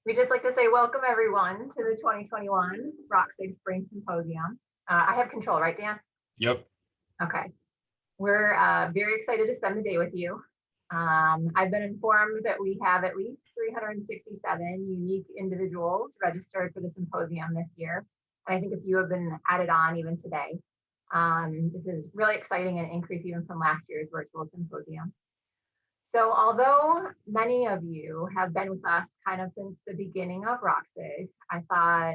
We just like to say welcome everyone to the 2021 REOCSG Spring Symposium. I have control, right, Dan? Yep. Okay. We're very excited to spend the day with you. I've been informed that we have at least 367 unique individuals registered for the symposium this year. And I think a few have been added on even today. This is really exciting and an increase even from last year's virtual symposium. So although many of you have been with us kind of since the beginning of REOCSG, I thought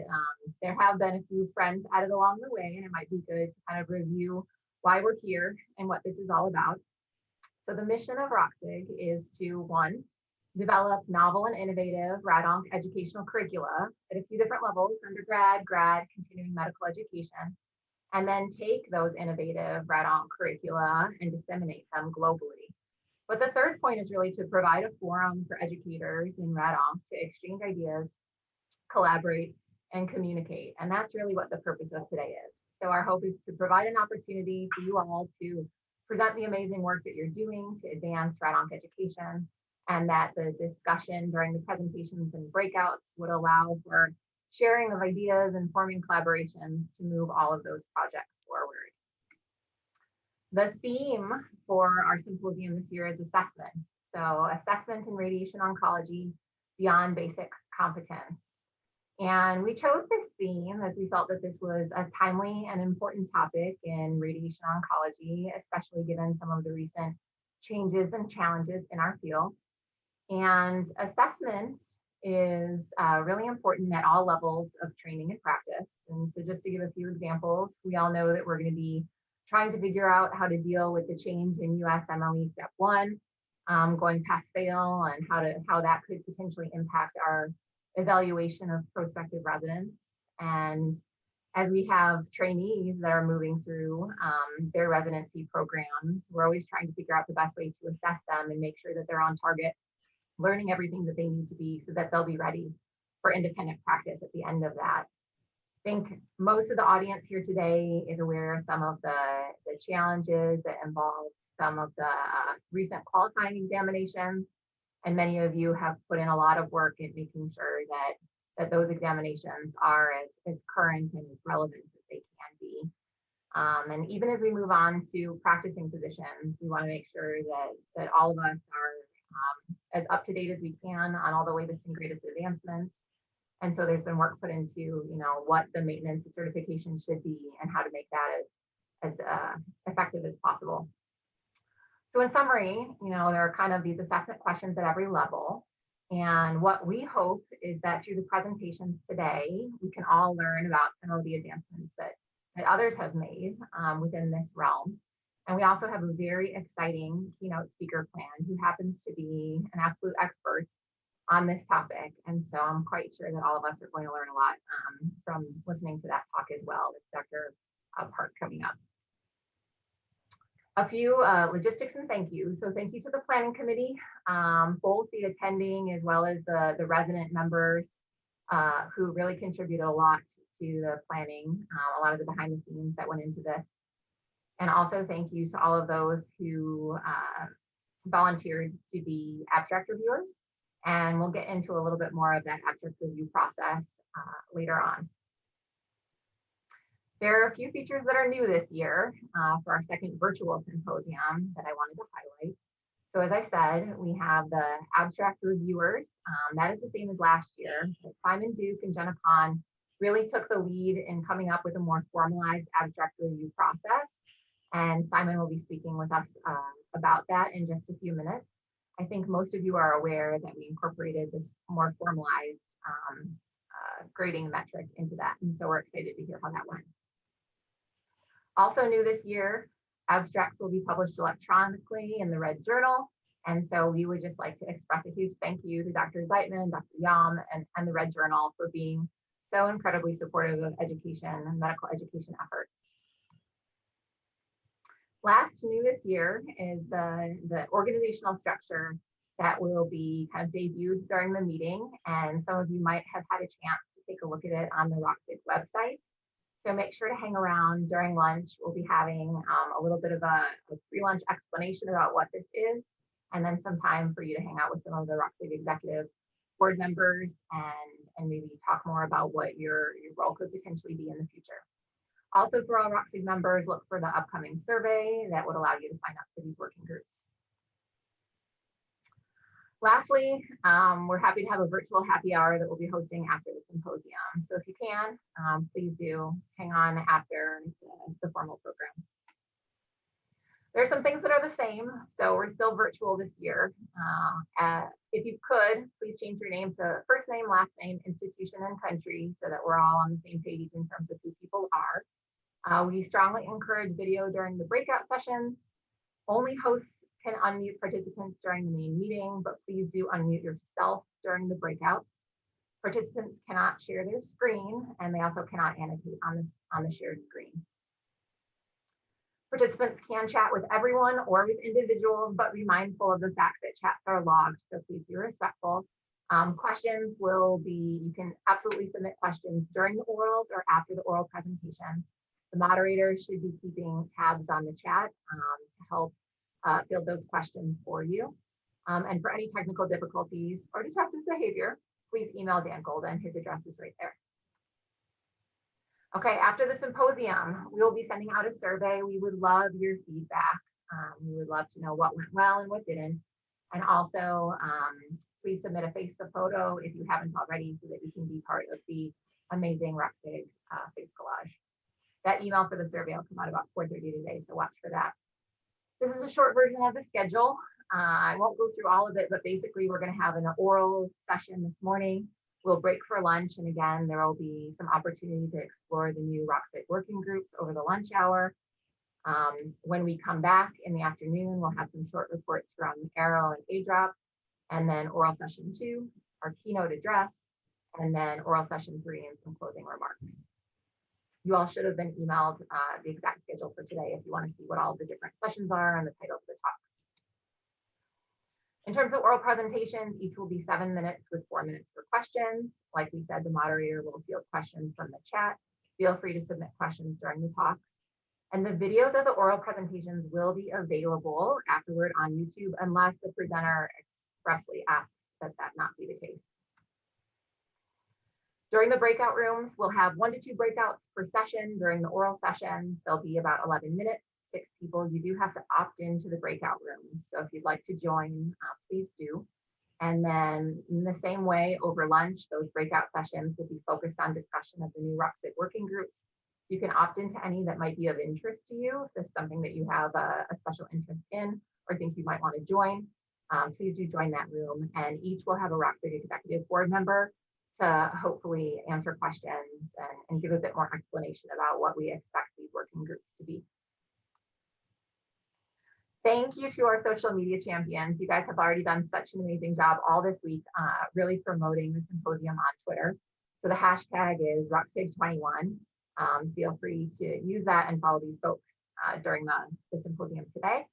there have been a few friends added along the way, and it might be good to kind of review why we're here and what this is all about. So the mission of REOCSG is to, one, develop novel and innovative RADONC educational curricula at a few different levels, undergrad, grad, continuing medical education, and then take those innovative RADONC curricula and disseminate them globally. But the third point is really to provide a forum for educators in RADONC to exchange ideas, collaborate, and communicate. And that's really what the purpose of today is. So our hope is to provide an opportunity for you all to present the amazing work that you're doing to advance RADONC education, and that the discussion during the presentations and breakouts would allow for sharing of ideas and forming collaborations to move all of those projects forward. The theme for our symposium this year is assessment. So assessment in radiation oncology beyond basic competence. And we chose this theme as we felt that this was a timely and important topic in radiation oncology, especially given some of the recent changes and challenges in our field. And assessment is really important at all levels of training and practice. And so just to give a few examples, we all know that we're going to be trying to figure out how to deal with the change in USMLE Step 1, going past fail, and how that could potentially impact our evaluation of prospective residents. And as we have trainees that are moving through their residency programs, we're always trying to figure out the best way to assess them and make sure that they're on target, learning everything that they need to be so that they'll be ready for independent practice at the end of that. I think most of the audience here today is aware of some of the challenges that involve some of the recent qualifying examinations, and many of you have put in a lot of work in making sure that those examinations are as current and as relevant as they can be. And even as we move on to practicing physicians, we want to make sure that all of us are as up to date as we can on all the latest and greatest advancements. And so there's been work put into, what the maintenance of certification should be and how to make that as effective as possible. So in summary, there are kind of these assessment questions at every level. And what we hope is that through the presentations today, we can all learn about some of the advancements that others have made within this realm. And we also have a very exciting keynote speaker plan who happens to be an absolute expert on this topic. And so I'm quite sure that all of us are going to learn a lot from listening to that talk as well with Dr. Park coming up. A few logistics and thank you. So thank you to the planning committee, both the attending as well as the resident members who really contributed a lot to the planning, a lot of the behind the scenes that went into this. And also thank you to all of those who volunteered to be abstract reviewers. And we'll get into a little bit more of that abstract review process later on. There are a few features that are new this year for our second virtual symposium that I wanted to highlight. So as I said, we have the abstract reviewers. That is the same as last year. Simon Duke and Jenna Kahn really took the lead in coming up with a more formalized abstract review process. And Simon will be speaking with us about that in just a few minutes. I think most of you are aware that we incorporated this more formalized grading metric into that. And so we're excited to hear how that went. Also new this year, abstracts will be published electronically in the Red Journal. And so we would just like to express a huge thank you to Dr. Zeitman, Dr. Yam, and the Red Journal for being so incredibly supportive of education and medical education efforts. Last new this year is the organizational structure that will be kind of debuted during the meeting. And some of you might have had a chance to take a look at it on the REOCSG website. So make sure to hang around during lunch. We'll be having a little bit of a pre-lunch explanation about what this is, and then some time for you to hang out with some of the REOCSG executives board members and maybe talk more about what your role could potentially be in the future. Also, for all REOCSG members, look for the upcoming survey that would allow you to sign up for these working groups. Lastly, we're happy to have a virtual happy hour that we'll be hosting after the symposium. So if you can, please do hang on after the formal program. There are some things that are the same. So we're still virtual this year. If you could, please change your name to first name, last name, institution, and country so that we're all on the same page in terms of who people are. We strongly encourage video during the breakout sessions. Only hosts can unmute participants during the main meeting, but please do unmute yourself during the breakouts. Participants cannot share their screen, and they also cannot annotate on the shared screen. Participants can chat with everyone or with individuals, but be mindful of the fact that chats are logged, so please be respectful. Questions will be, you can absolutely submit questions during the orals or after the oral presentations. The moderator should be keeping tabs on the chat to help field those questions for you. And for any technical difficulties or disruptive behavior, please email Dan Golden. His address is right there. Okay, after the symposium, we will be sending out a survey. We would love your feedback. We would love to know what went well and what didn't. And also, please submit a face photo if you haven't already so that you can be part of the amazing REOCSG face collage. That email for the survey will come out about 4:30 today, so watch for that. This is a short version of the schedule. I won't go through all of it, but basically we're going to have an oral session this morning. We'll break for lunch, and again, there will be some opportunity to explore the new REOCSG working groups over the lunch hour. When we come back in the afternoon, we'll have some short reports from Arrow and ADROP, and then oral session 2, our keynote address, and then oral session 3 and some closing remarks. You all should have been emailed the exact schedule for today if you want to see what all the different sessions are and the title of the talks. In terms of oral presentations, each will be 7 minutes with 4 minutes for questions. Like we said, the moderator will field questions from the chat. Feel free to submit questions during the talks. And the videos of the oral presentations will be available afterward on YouTube unless the presenter expressly asks that that not be the case. During the breakout rooms, we'll have 1 to 2 breakouts per session. During the oral sessions, there'll be about 11 minutes, 6 people. You do have to opt into the breakout rooms. So if you'd like to join, please do. And then in the same way, over lunch, those breakout sessions will be focused on discussion of the new REOCSG working groups. So you can opt into any that might be of interest to you. If there's something that you have a special interest in or think you might want to join, please do join that room. And each will have a REOCSG executive board member to hopefully answer questions and give a bit more explanation about what we expect these working groups to be. Thank you to our social media champions. You guys have already done such an amazing job all this week, really promoting the symposium on Twitter. So the hashtag is REOCSG21. Feel free to use that and follow these folks during the symposium today.